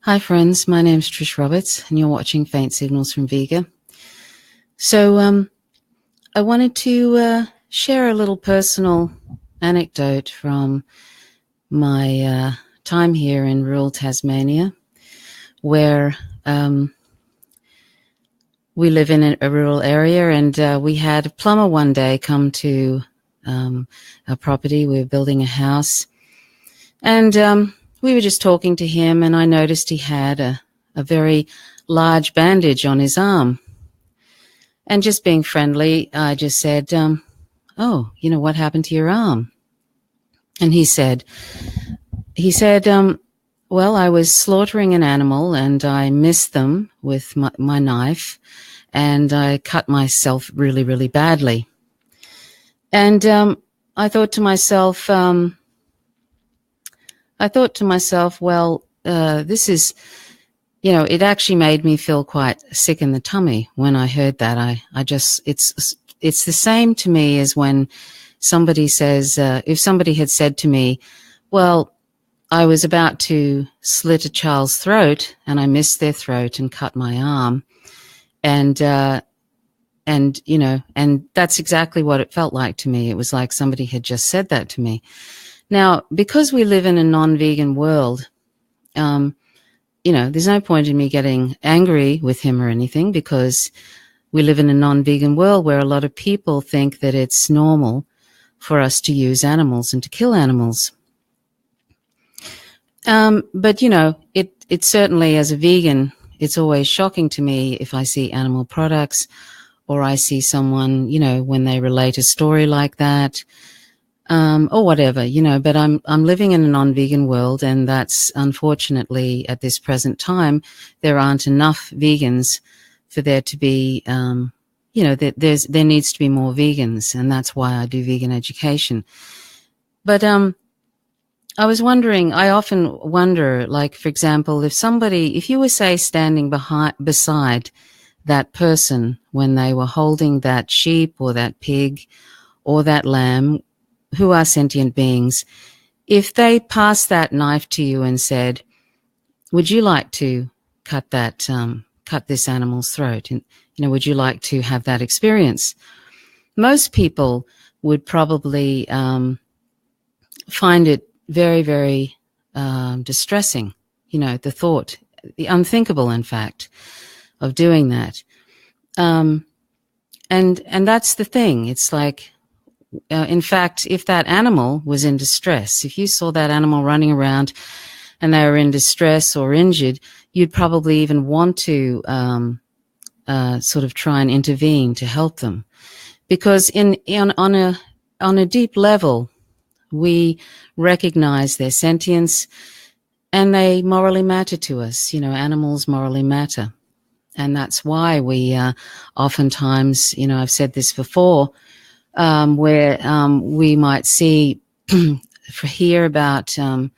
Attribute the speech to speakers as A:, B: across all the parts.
A: Hi friends, my name's Trish Roberts and you're watching Faint Signals from Vega. So I wanted to share a little personal anecdote from my time here in rural Tasmania, where we live in a rural area, and we had a plumber one day come to our property. We were building a house, and we were just talking to him, and I noticed he had a very large bandage on his arm. And just being friendly, I just said, oh, what happened to your arm? And he said, well, I was slaughtering an animal and I missed them with my knife, and I cut myself really, really badly. And I thought to myself, well, this is, it actually made me feel quite sick in the tummy when I heard that. It's the same to me as when somebody says, if somebody had said to me, well, I was about to slit a child's throat and I missed their throat and cut my arm. And that's exactly what it felt like to me. It was like somebody had just said that to me. Now, because we live in a non-vegan world, there's no point in me getting angry with him or anything, because we live in a non-vegan world where a lot of people think that it's normal for us to use animals and to kill animals. But it certainly, as a vegan, it's always shocking to me if I see animal products or I see someone, when they relate a story like that, or whatever, but I'm living in a non-vegan world, and that's unfortunately at this present time, there aren't enough vegans for there to be, there needs to be more vegans, and that's why I do vegan education. But, I was wondering, I often wonder, like, for example, if you were, say, standing beside that person when they were holding that sheep or that pig or that lamb, who are sentient beings, if they passed that knife to you and said, would you like to cut this animal's throat? And, would you like to have that experience? Most people would probably find it very, very distressing, the thought, the unthinkable, in fact, of doing that. And that's the thing. It's like, in fact, if that animal was in distress, if you saw that animal running around and they were in distress or injured, you'd probably even want to sort of try and intervene to help them, because on a deep level, we recognize their sentience and they morally matter to us. Animals morally matter, and that's why we oftentimes, I've said this before, where we might hear about an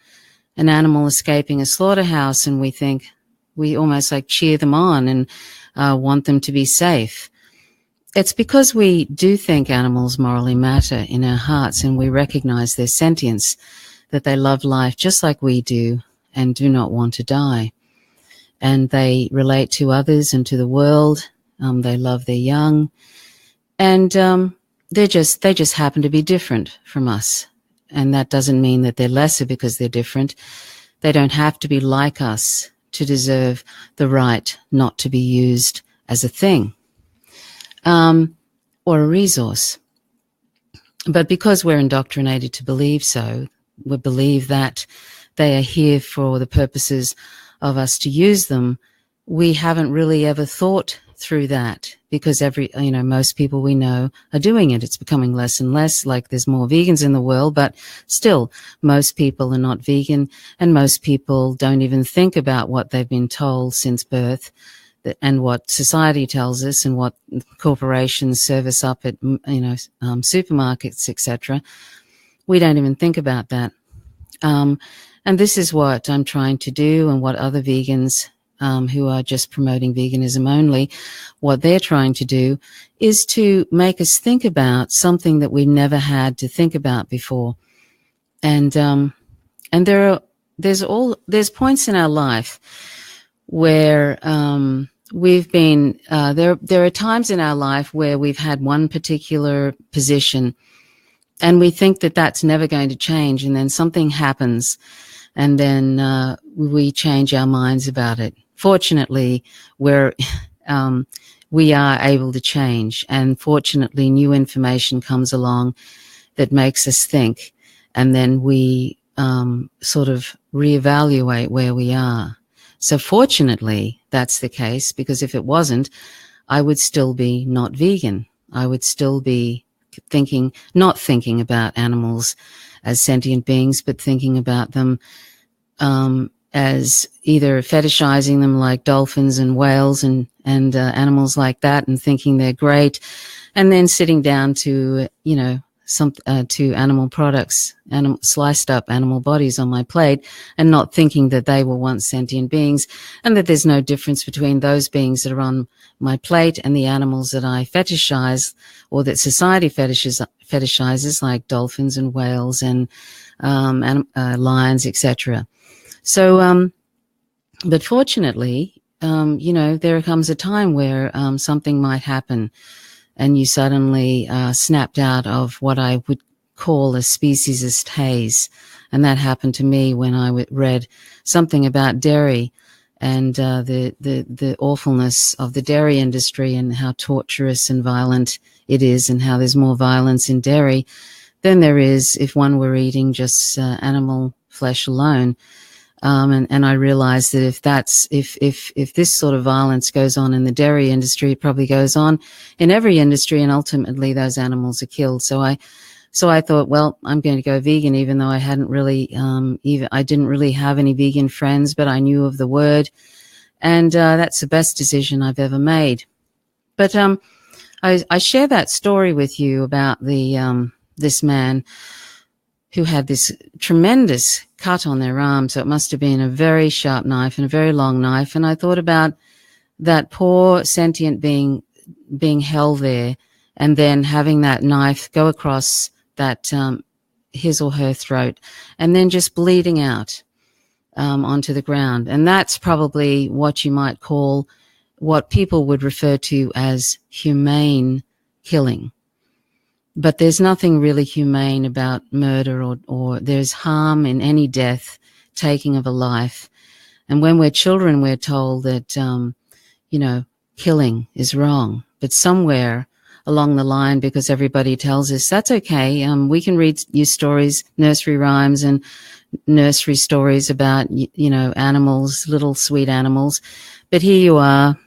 A: animal escaping a slaughterhouse, and we almost like cheer them on and want them to be safe. It's because we do think animals morally matter in our hearts, and we recognize their sentience, that they love life just like we do and do not want to die. And they relate to others and to the world. They love their young, and they just happen to be different from us. And that doesn't mean that they're lesser because they're different. They don't have to be like us to deserve the right not to be used as a thing, or a resource. But because we're indoctrinated to believe so, we believe that they are here for the purposes of us to use them, we haven't really ever thought through that, because most people we know are doing it. It's becoming less and less, like there's more vegans in the world, but still most people are not vegan, and most people don't even think about what they've been told since birth, and what society tells us, and what corporations serve us up at, supermarkets, etc. We don't even think about that. And this is what I'm trying to do, and what other vegans who are just promoting veganism only, what they're trying to do is to make us think about something that we've never had to think about before. And there's points in our life where we've been there are times in our life where we've had one particular position and we think that that's never going to change, and then something happens and then we change our minds about it. Fortunately, we are able to change, and fortunately new information comes along that makes us think, and then we sort of reevaluate where we are. So fortunately, that's the case, because if it wasn't, I would still be not vegan. I would still be not thinking about animals as sentient beings, but thinking about them as either fetishizing them like dolphins and whales and animals like that, and thinking they're great, and then sitting down to, to animal products, sliced up animal bodies on my plate, and not thinking that they were once sentient beings, and that there's no difference between those beings that are on my plate and the animals that I fetishize, or that society fetishizes, like dolphins and whales and lions, etc. So, but fortunately, there comes a time where something might happen, and you suddenly snapped out of what I would call a speciesist haze. And that happened to me when I read something about dairy and the awfulness of the dairy industry, and how torturous and violent it is, and how there's more violence in dairy than there is if one were eating just animal flesh alone. And I realized that if this sort of violence goes on in the dairy industry, it probably goes on in every industry, and ultimately those animals are killed. So I thought, well, I'm going to go vegan, even though I hadn't really, I didn't really have any vegan friends, but I knew of the word, and that's the best decision I've ever made. But I share that story with you about this man who had this tremendous cut on their arm. So it must have been a very sharp knife and a very long knife. And I thought about that poor sentient being being held there, and then having that knife go across that his or her throat, and then just bleeding out onto the ground. And that's probably what you might call, what people would refer to as humane killing. But there's nothing really humane about murder, or there's harm in any death, taking of a life. And when we're children, we're told that, killing is wrong. But somewhere along the line, because everybody tells us that's okay, we can read you stories, nursery rhymes and nursery stories about, animals, little sweet animals. But here you are,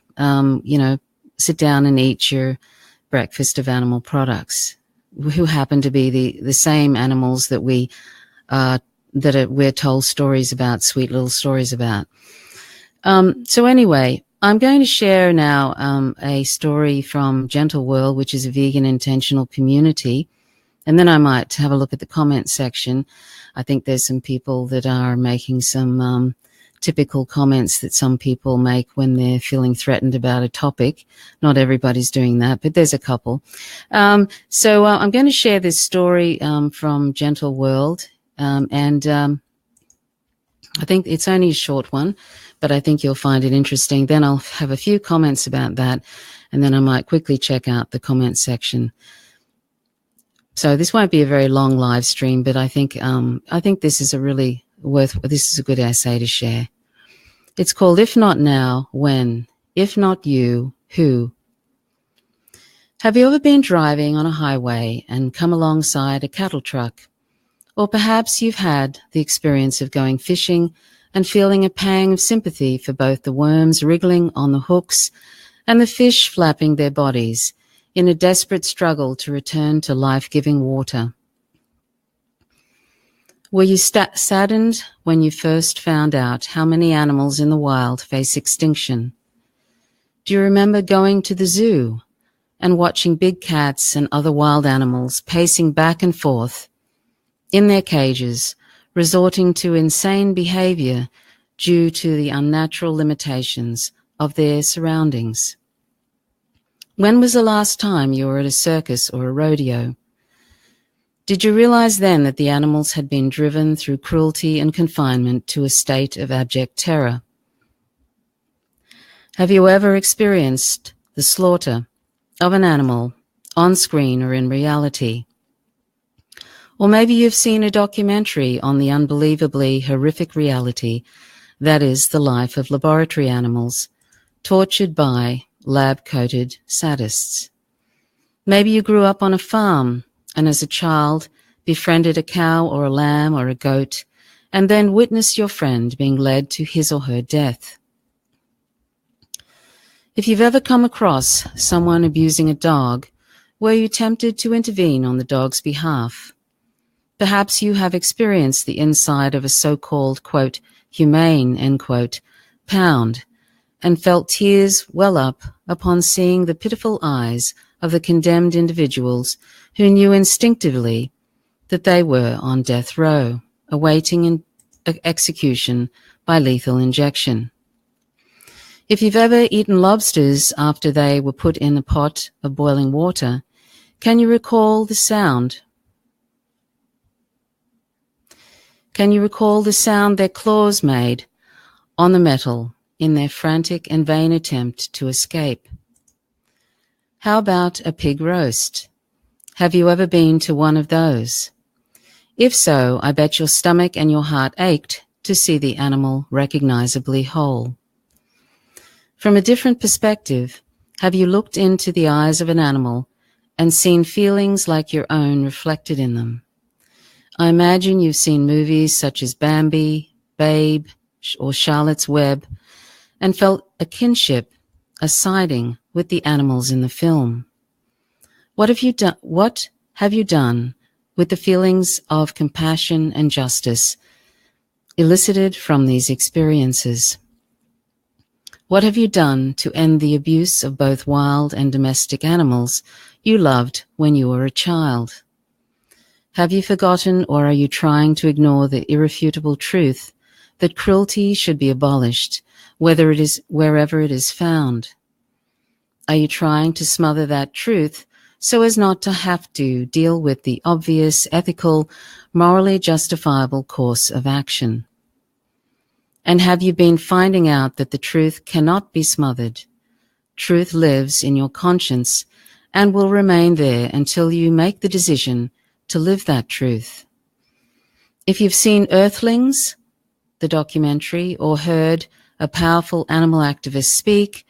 A: sit down and eat your breakfast of animal products, who happen to be the same animals that we're told stories about, sweet little stories about. So anyway, I'm going to share now a story from Gentle World, which is a vegan intentional community, and then I might have a look at the comment section. I think there's some people that are making some typical comments that some people make when they're feeling threatened about a topic. Not everybody's doing that, but there's a couple. So I'm going to share this story from Gentle World, and I think it's only a short one, but I think you'll find it interesting. Then I'll have a few comments about that, and then I might quickly check out the comment section. So this won't be a very long live stream, but I think this is this is a good essay to share. It's called If Not Now, When? If Not You, Who? Have you ever been driving on a highway and come alongside a cattle truck? Or perhaps you've had the experience of going fishing and feeling a pang of sympathy for both the worms wriggling on the hooks and the fish flapping their bodies in a desperate struggle to return to life-giving water. Were you saddened when you first found out how many animals in the wild face extinction? Do you remember going to the zoo and watching big cats and other wild animals pacing back and forth in their cages, resorting to insane behavior due to the unnatural limitations of their surroundings? When was the last time you were at a circus or a rodeo? Did you realize then that the animals had been driven through cruelty and confinement to a state of abject terror? Have you ever experienced the slaughter of an animal on screen or in reality? Or maybe you've seen a documentary on the unbelievably horrific reality that is the life of laboratory animals, tortured by lab-coated sadists. Maybe you grew up on a farm and as a child befriended a cow or a lamb or a goat and then witnessed your friend being led to his or her death. If you've ever come across someone abusing a dog, were you tempted to intervene on the dog's behalf? Perhaps you have experienced the inside of a so-called, quote, humane, end quote, pound, and felt tears well up upon seeing the pitiful eyes of the condemned individuals who knew instinctively that they were on death row, awaiting execution by lethal injection. If you've ever eaten lobsters after they were put in a pot of boiling water, can you recall the sound? Can you recall the sound their claws made on the metal in their frantic and vain attempt to escape? How about a pig roast? Have you ever been to one of those? If so, I bet your stomach and your heart ached to see the animal recognizably whole. From a different perspective, have you looked into the eyes of an animal and seen feelings like your own reflected in them? I imagine you've seen movies such as Bambi, Babe, or Charlotte's Web and felt a kinship, a siding with the animals in the film. What have you done with the feelings of compassion and justice elicited from these experiences? What have you done to end the abuse of both wild and domestic animals you loved when you were a child? Have you forgotten, or are you trying to ignore the irrefutable truth that cruelty should be abolished, wherever it is found? Are you trying to smother that truth so as not to have to deal with the obvious, ethical, morally justifiable course of action? And have you been finding out that the truth cannot be smothered? Truth lives in your conscience and will remain there until you make the decision to live that truth. If you've seen Earthlings, the documentary, or heard a powerful animal activist speak,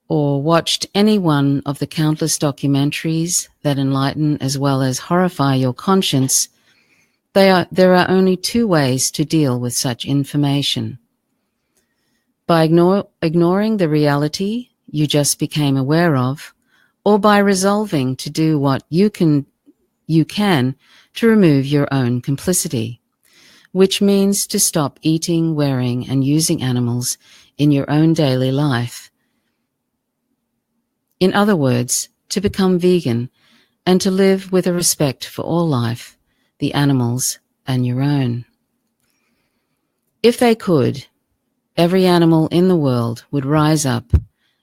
A: or watched any one of the countless documentaries that enlighten as well as horrify your conscience, there are only two ways to deal with such information. By ignoring the reality you just became aware of, or by resolving to do what you can to remove your own complicity, which means to stop eating, wearing, and using animals in your own daily life. In other words, to become vegan and to live with a respect for all life, the animals, and your own. If they could, every animal in the world would rise up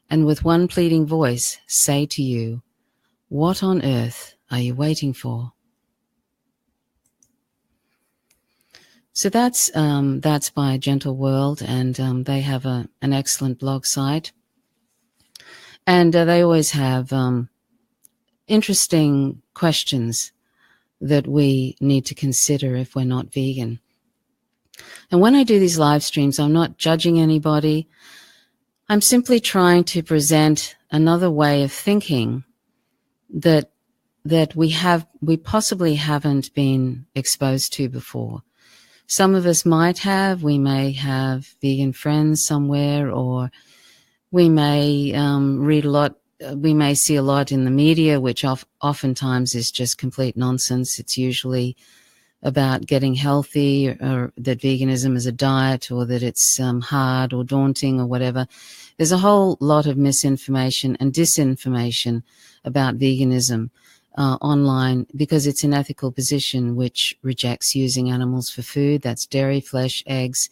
A: and with one pleading voice say to you, "What on earth are you waiting for?" So that's by Gentle World, and they have an excellent blog site. And they always have interesting questions that we need to consider if we're not vegan. And when I do these live streams, I'm not judging anybody. I'm simply trying to present another way of thinking that we possibly haven't been exposed to before. Some of us might have. We may have vegan friends somewhere, or we may read a lot. We may see a lot in the media, which oftentimes is just complete nonsense. It's usually about getting healthy, or that veganism is a diet, or that it's hard or daunting or whatever. There's a whole lot of misinformation and disinformation about veganism online, because it's an ethical position which rejects using animals for food. That's dairy, flesh, eggs,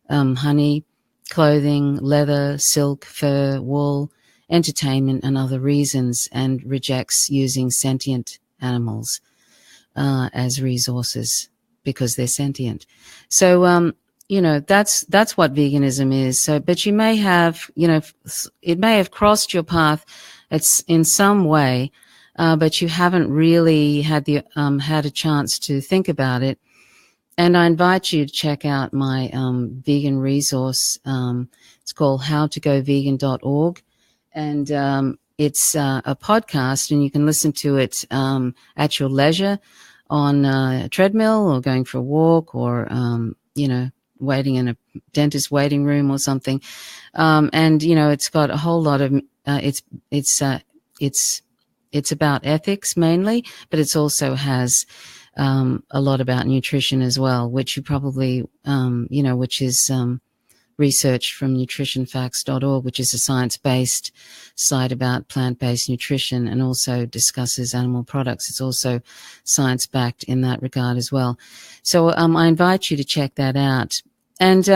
A: honey, clothing, leather, silk, fur, wool, entertainment, and other reasons, and rejects using sentient animals as resources because they're sentient. So that's what veganism is. So, but you may have, it may have crossed your path. It's in some way, but you haven't really had a chance to think about it. And I invite you to check out my vegan resource. It's called howtogovegan.org. And it's a podcast, and you can listen to it at your leisure on a treadmill or going for a walk or, waiting in a dentist waiting room or something. And, it's got a whole lot of, it's about ethics mainly, but it also has a lot about nutrition as well, which you probably, which is research from nutritionfacts.org, which is a science-based site about plant-based nutrition and also discusses animal products. It's also science-backed in that regard as well. So I invite you to check that out. And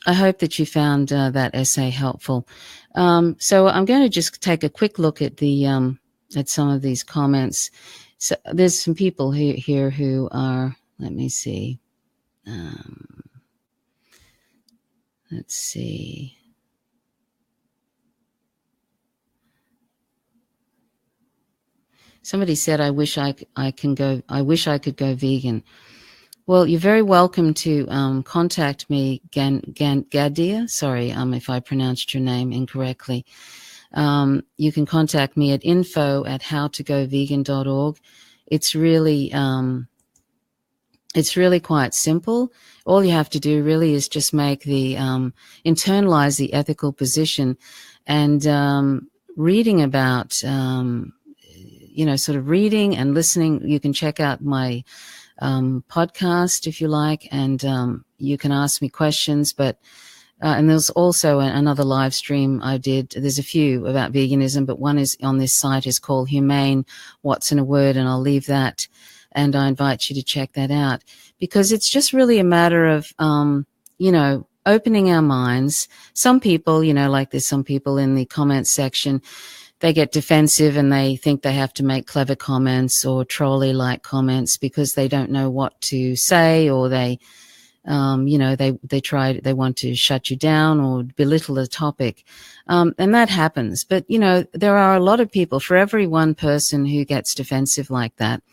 A: I hope that you found that essay helpful. So I'm going to just take a quick look at at some of these comments. So there's some people here who are, let me see. Let's see. Somebody said, I wish I could go vegan. Well, you're very welcome to contact me, Gadia. Sorry, if I pronounced your name incorrectly. You can contact me at info@howtogovegan.org. It's really quite simple. All you have to do really is just make internalize the ethical position, and reading about, sort of reading and listening. You can check out my podcast if you like, and you can ask me questions. But and there's also another live stream I did. There's a few about veganism, but one is on this site is called Humane, What's in a Word, and I'll leave that. And I invite you to check that out, because it's just really a matter of, opening our minds. Some people, like there's some people in the comments section, they get defensive and they think they have to make clever comments or trolley-like comments because they don't know what to say, or they want to shut you down or belittle the topic. And that happens. But, there are a lot of people. For every one person who gets defensive like that,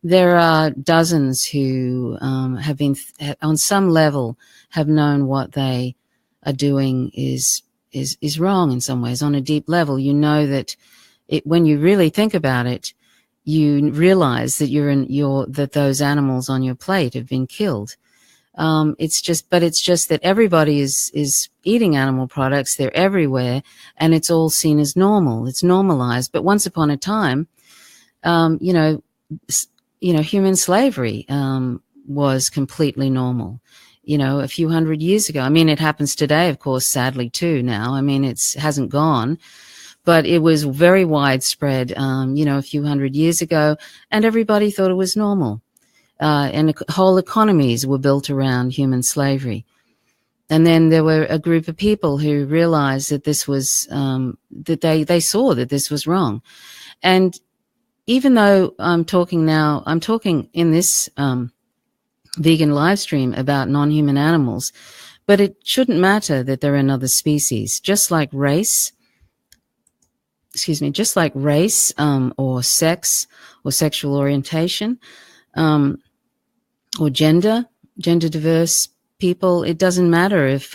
A: there are dozens who have been, on some level, have known what they are doing is wrong in some ways. On a deep level, you know that when you really think about it, you realize that that those animals on your plate have been killed. It's just that everybody is eating animal products. They're everywhere, and it's all seen as normal. It's normalized. But once upon a time, human slavery was completely normal. A few hundred years ago. I mean, it happens today, of course, sadly too. Now, I mean, it hasn't gone, but it was very widespread. A few hundred years ago, and everybody thought it was normal. And whole economies were built around human slavery. And then there were a group of people who realized that this was, that they saw that this was wrong. And even though I'm talking in this vegan live stream about non-human animals, but it shouldn't matter that they're another species, just like race, or sex or sexual orientation, or gender diverse people. It doesn't matter if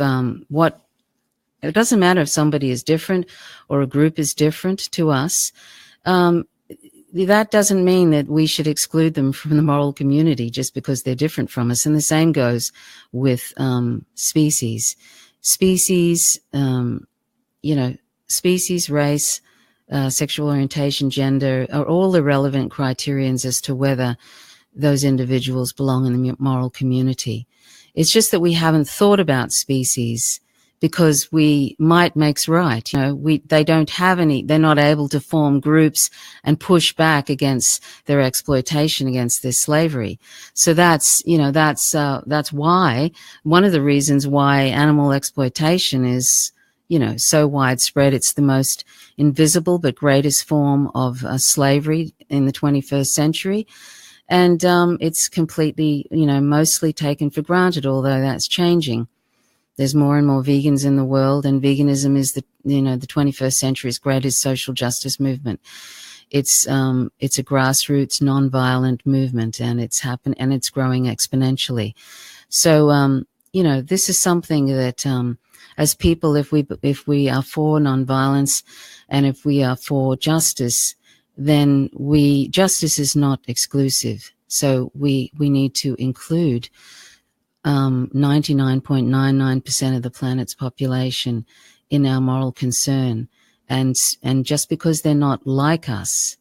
A: somebody is different or a group is different to us. That doesn't mean that we should exclude them from the moral community just because they're different from us. And the same goes with species. Species, race, sexual orientation, gender are all the relevant criterions as to whether those individuals belong in the moral community. It's just that we haven't thought about species because might makes right. They don't have they're not able to form groups and push back against their exploitation, against their slavery. So that's why, one of the reasons why animal exploitation is, so widespread. It's the most invisible but greatest form of slavery in the 21st century. And it's completely, mostly taken for granted, although that's changing. There's more and more vegans in the world, and veganism is the 21st century's greatest social justice movement. It's a grassroots, non-violent movement, and it's growing exponentially. So, this is something that, as people, if we are for nonviolence and if we are for justice, then justice is not exclusive. So we need to include 99.99% of the planet's population in our moral concern. And just because they're not like us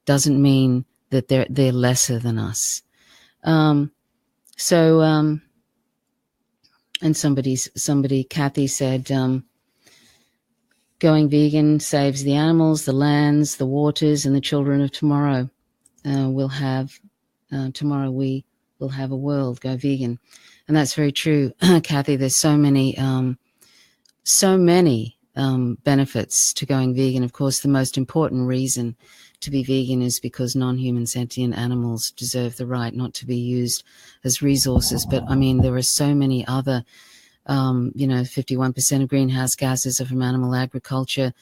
A: doesn't mean that they're lesser than us. And Kathy said, going vegan saves the animals, the lands, the waters, and the children of tomorrow. Tomorrow we will have a world. Go vegan. And that's very true, Kathy. There's so many benefits to going vegan. Of course, the most important reason to be vegan is because non-human sentient animals deserve the right not to be used as resources. But I mean, there are so many other, 51% of greenhouse gases are from animal agriculture.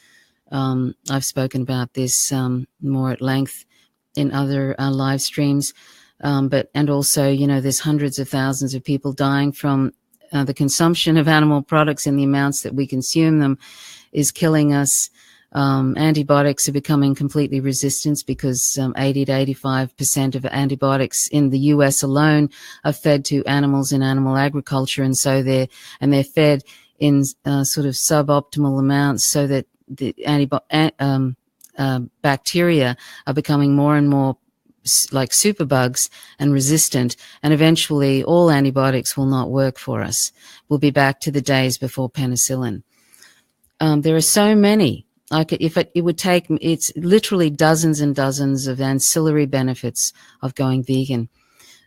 A: I've spoken about this more at length in other live streams. And also, there's hundreds of thousands of people dying from the consumption of animal products, and the amounts that we consume them is killing us. Antibiotics are becoming completely resistant because 80 to 85% of antibiotics in the US alone are fed to animals in animal agriculture, and so they're fed in sort of suboptimal amounts, so that the bacteria are becoming more and more like superbugs and resistant, and eventually all antibiotics will not work for us. We'll be back to the days before penicillin. There are so many. It's literally dozens and dozens of ancillary benefits of going vegan.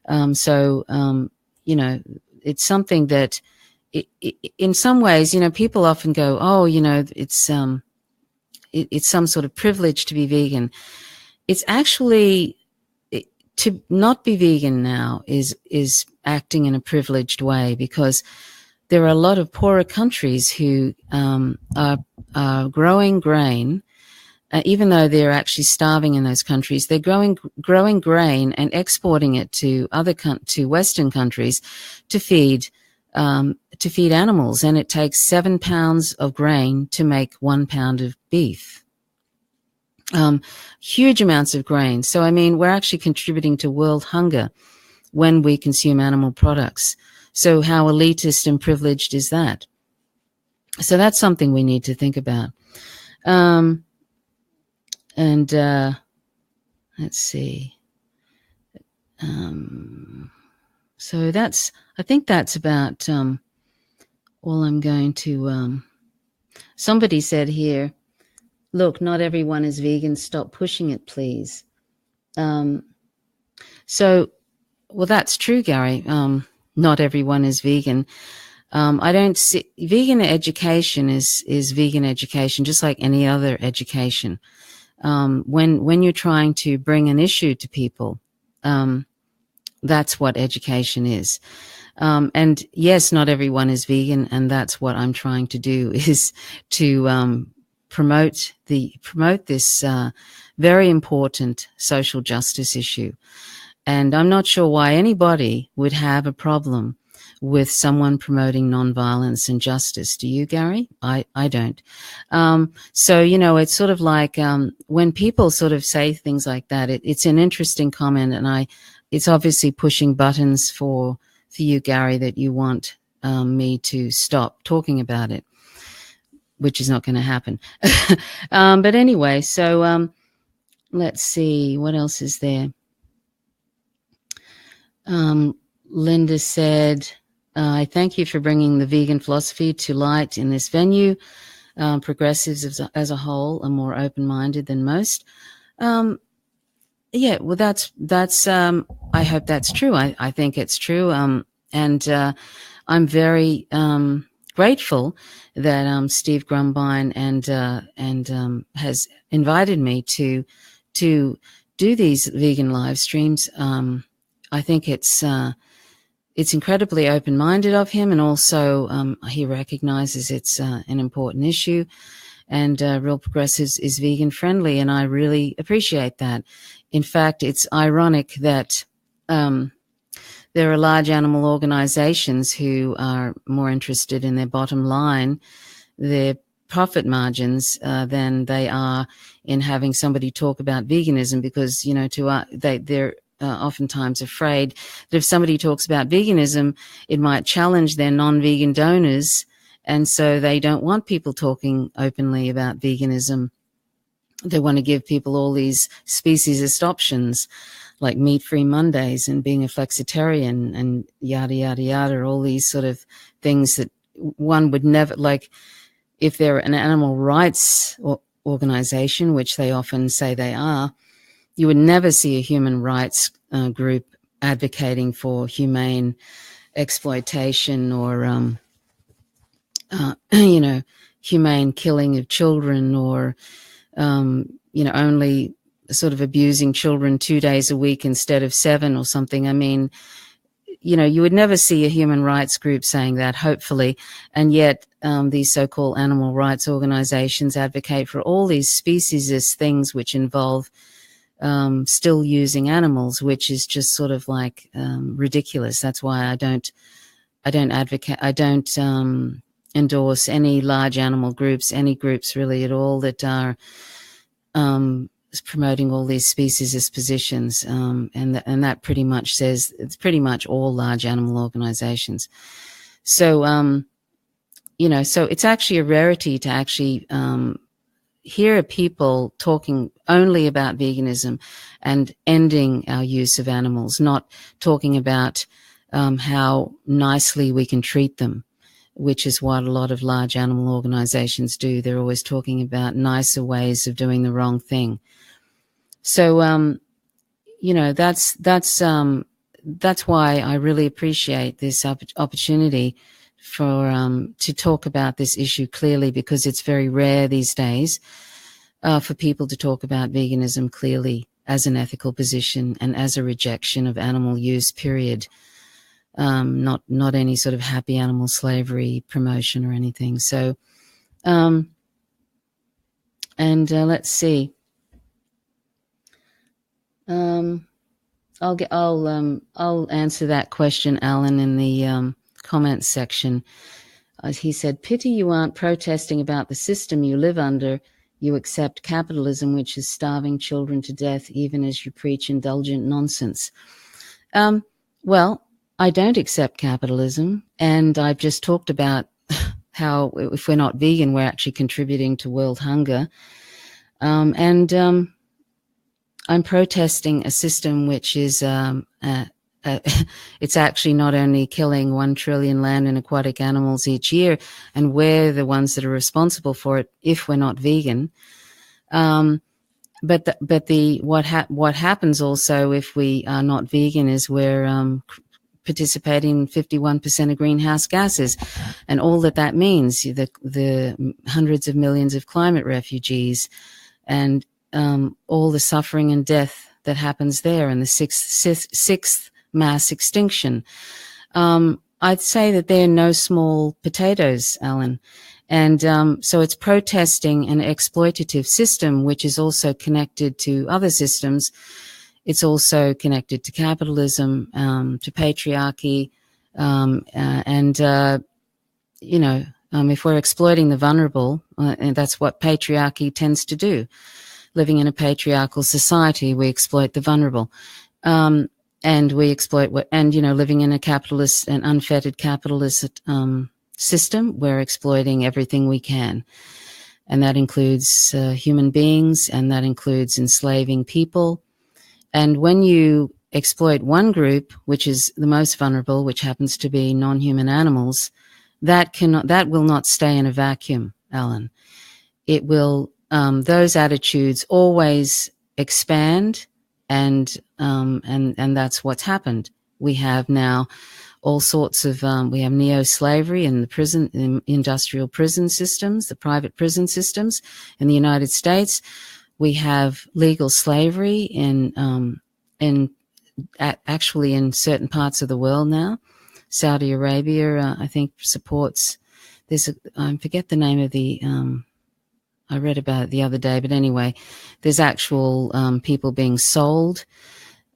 A: It's something that, in some ways, people often go, oh, it's some sort of privilege to be vegan. It's actually, to not be vegan now is acting in a privileged way, because there are a lot of poorer countries who are growing grain, even though they're actually starving in those countries. They're growing grain and exporting it to to Western countries to feed animals, and it takes 7 pounds of grain to make 1 pound of beef. Huge amounts of grain. So, I mean, we're actually contributing to world hunger when we consume animal products. So how elitist and privileged is that? So that's something we need to think about. Let's see. So I think that's about all I'm going to. Somebody said here, look, not everyone is vegan. Stop pushing it, please. Well, that's true, Gary. Not everyone is vegan. I don't see vegan education is vegan education, just like any other education. When you're trying to bring an issue to people, that's what education is. And yes, not everyone is vegan, and that's what I'm trying to do, is to promote this very important social justice issue. And I'm not sure why anybody would have a problem with someone promoting nonviolence and justice. Do you, Gary? I don't. So, it's sort of like when people sort of say things like that, it's an interesting comment, and it's obviously pushing buttons for you, Gary, that you want me to stop talking about it, which is not going to happen. But anyway, so let's see, what else is there? Linda said, I thank you for bringing the vegan philosophy to light in this venue. Progressives as a whole are more open-minded than most. Yeah, well, that's I hope that's true. I think it's true. And I'm very grateful that Steve Grumbine and has invited me to do these vegan live streams. I think it's incredibly open-minded of him, and also he recognizes it's an important issue, and Real Progressives is vegan friendly, and I really appreciate that. In fact, it's ironic that there are large animal organizations who are more interested in their bottom line, their profit margins, than they are in having somebody talk about veganism, because, you know, they're oftentimes afraid that if somebody talks about veganism, it might challenge their non-vegan donors, and so they don't want people talking openly about veganism. They want to give people all these speciesist options, like meat-free Mondays and being a flexitarian and yada, yada, yada, all these sort of things that one would never, like, if they're an animal rights organization, which they often say they are, you would never see a human rights group advocating for humane exploitation or, you know, humane killing of children, or, you know, only sort of abusing children 2 days a week instead of 7 or something. I mean, you know, you would never see a human rights group saying that, hopefully. And yet these so-called animal rights organizations advocate for all these speciesist things which involve still using animals, which is just sort of like ridiculous. That's why I don't endorse any large animal groups, any groups really at all that are promoting all these speciesist positions, and that pretty much says it's pretty much all large animal organizations. So, you know, so it's actually a rarity to actually hear people talking only about veganism and ending our use of animals, not talking about how nicely we can treat them, which is what a lot of large animal organizations do. They're always talking about nicer ways of doing the wrong thing. So, you know, that's why I really appreciate this opportunity for to talk about this issue clearly, because it's very rare these days for people to talk about veganism clearly as an ethical position and as a rejection of animal use, period. Not any sort of happy animal slavery promotion or anything. So, let's see. I'll answer that question, Alan, in the comments section. He said, "Pity you aren't protesting about the system you live under. You accept capitalism, which is starving children to death, even as you preach indulgent nonsense." Well, I don't accept capitalism, and I've just talked about how if we're not vegan, we're actually contributing to world hunger. I'm protesting a system which is, it's actually not only killing 1 trillion land and aquatic animals each year, and we're the ones that are responsible for it if we're not vegan. But what happens also if we are not vegan is we're participating in 51% of greenhouse gases, and all that means, the hundreds of millions of climate refugees, and all the suffering and death that happens there, and the sixth mass extinction. I'd say that they're no small potatoes, Alan. And so it's protesting an exploitative system, which is also connected to other systems. It's also connected to capitalism, to patriarchy, you know, if we're exploiting the vulnerable, and that's what patriarchy tends to do. Living in a patriarchal society, we exploit the vulnerable, and we exploit you know, living in a capitalist and unfettered capitalist system, we're exploiting everything we can, and that includes human beings, and that includes enslaving people. And when you exploit one group, which is the most vulnerable, which happens to be non-human animals, that will not stay in a vacuum, Alan. It will. Those attitudes always expand, and that's what's happened. We have now all sorts of we have neo-slavery in the industrial prison systems, the private prison systems in the United States. We have legal slavery actually in certain parts of the world now. Saudi Arabia, I think, supports. I forget the name of the. I read about it the other day, but anyway, there's actual people being sold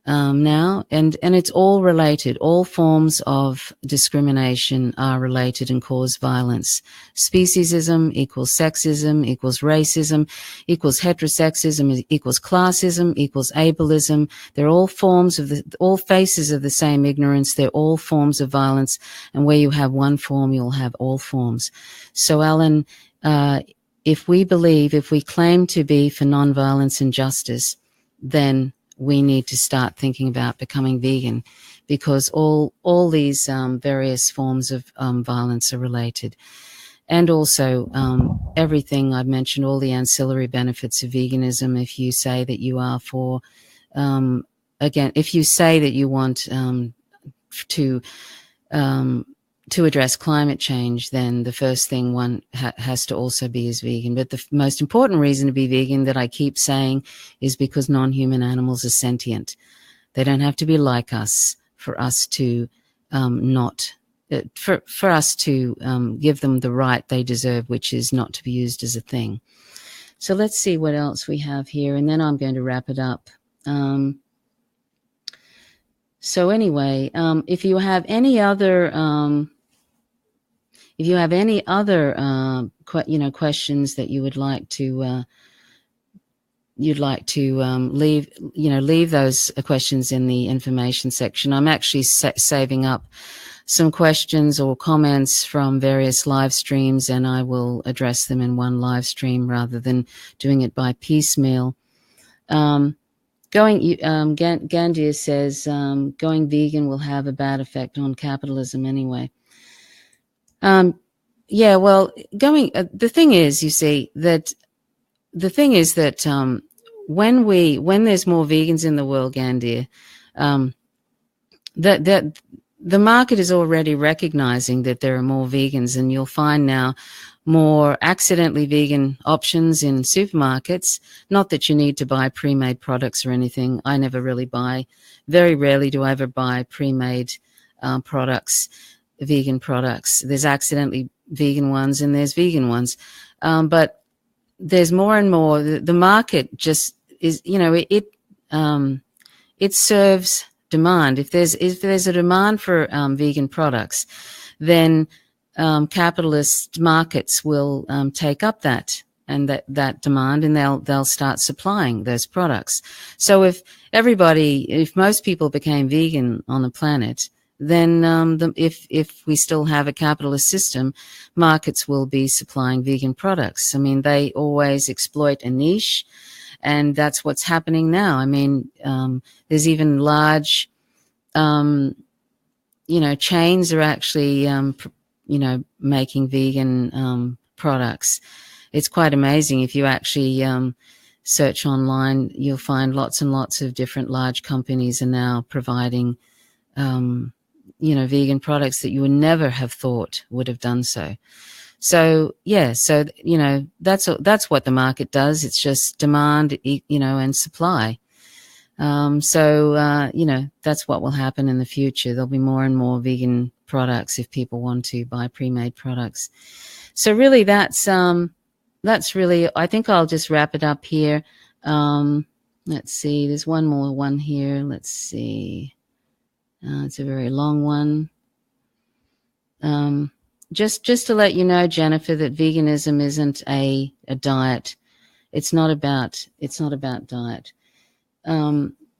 A: now, and it's all related. All forms of discrimination are related and cause violence. Speciesism equals sexism equals racism equals heterosexism equals classism equals ableism. They're all forms of all faces of the same ignorance. They're all forms of violence, and where you have one form, you'll have all forms. So, Alan, if we claim to be for nonviolence and justice, then we need to start thinking about becoming vegan, because all these various forms of violence are related. And also everything I've mentioned, all the ancillary benefits of veganism. If you say that you are for, if you say that you want to address climate change, then the first thing one has to also be is vegan. But the most important reason to be vegan that I keep saying is because non-human animals are sentient. They don't have to be like us for us to for us to give them the right they deserve, which is not to be used as a thing. So let's see what else we have here, and then I'm going to wrap it up. So anyway, if you have any other questions that you would like to leave those questions in the information section. I'm actually saving up some questions or comments from various live streams, and I will address them in one live stream rather than doing it by piecemeal. Gandia says going vegan will have a bad effect on capitalism anyway. Yeah, well, the thing is, you see, that when there's more vegans in the world, Gandia, that the market is already recognizing that there are more vegans, and you'll find now more accidentally vegan options in supermarkets. Not that you need to buy pre-made products or anything. I never really very rarely do I ever buy pre-made products, vegan products. There's accidentally vegan ones and there's vegan ones. But there's more and more. The market just is, it serves demand. If there's a demand for vegan products, then capitalist markets will take up that demand, and they'll start supplying those products. So if most people became vegan on the planet, then if we still have a capitalist system, markets will be supplying vegan products. I mean, they always exploit a niche, and that's what's happening now. I mean, there's even large, chains are actually, making vegan products. It's quite amazing. If you actually search online, you'll find lots and lots of different large companies are now providing vegan products that you would never have thought would have done so. So, yeah, that's what the market does. It's just demand, and supply. That's what will happen in the future. There'll be more and more vegan products if people want to buy pre-made products. So really that's really, I think I'll just wrap it up here. Let's see, there's one more one here. Let's see. It's a very long one. Just to let you know, Jennifer, that veganism isn't a diet. It's not about diet.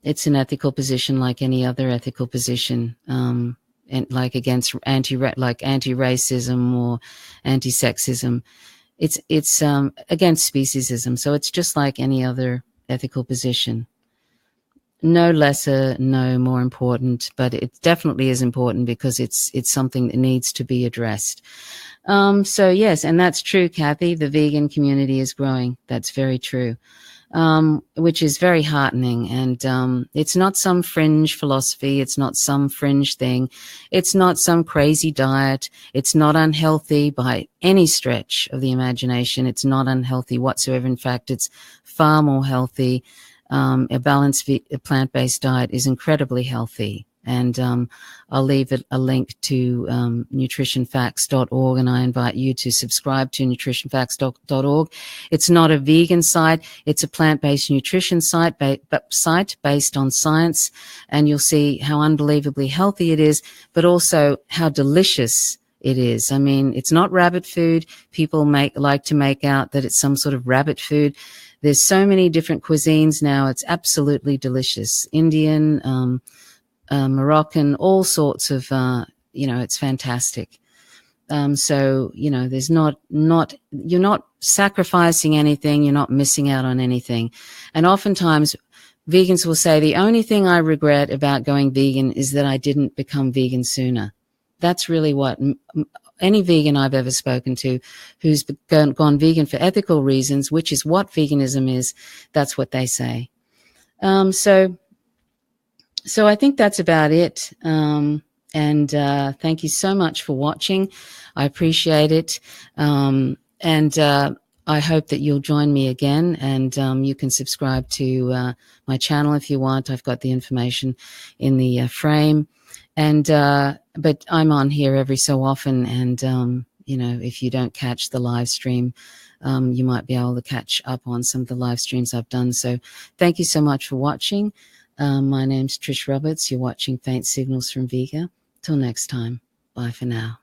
A: It's an ethical position like any other ethical position, and like against anti-racism or anti-sexism. It's against speciesism. So it's just like any other ethical position. No lesser, no more important, but it definitely is important because it's something that needs to be addressed. So yes, and that's true, Kathy. The vegan community is growing. That's very true. which is very heartening. And it's not some fringe philosophy. It's not some fringe thing. It's not some crazy diet. It's not unhealthy by any stretch of the imagination. It's not unhealthy whatsoever. In fact, it's far more healthy. A balanced plant-based diet is incredibly healthy. And I'll leave a link to nutritionfacts.org, and I invite you to subscribe to nutritionfacts.org. It's not a vegan site. It's a plant-based nutrition site, site based on science, and you'll see how unbelievably healthy it is, but also how delicious it is. I mean, it's not rabbit food. People like to make out that it's some sort of rabbit food. There's so many different cuisines now. It's absolutely delicious. Indian, Moroccan, all sorts of, it's fantastic. So, there's you're not sacrificing anything. You're not missing out on anything. And oftentimes vegans will say, the only thing I regret about going vegan is that I didn't become vegan sooner. That's really what any vegan I've ever spoken to who's gone vegan for ethical reasons, which is what veganism is, that's what they say. So I think that's about it. And thank you so much for watching. I appreciate it. And I hope that you'll join me again, and you can subscribe to my channel if you want. I've got the information in the frame. And but I'm on here every so often, and if you don't catch the live stream, you might be able to catch up on some of the live streams I've done. So thank you so much for watching. My name's Trish Roberts. You're watching Faint Signals from Vega. Till next time. Bye for now.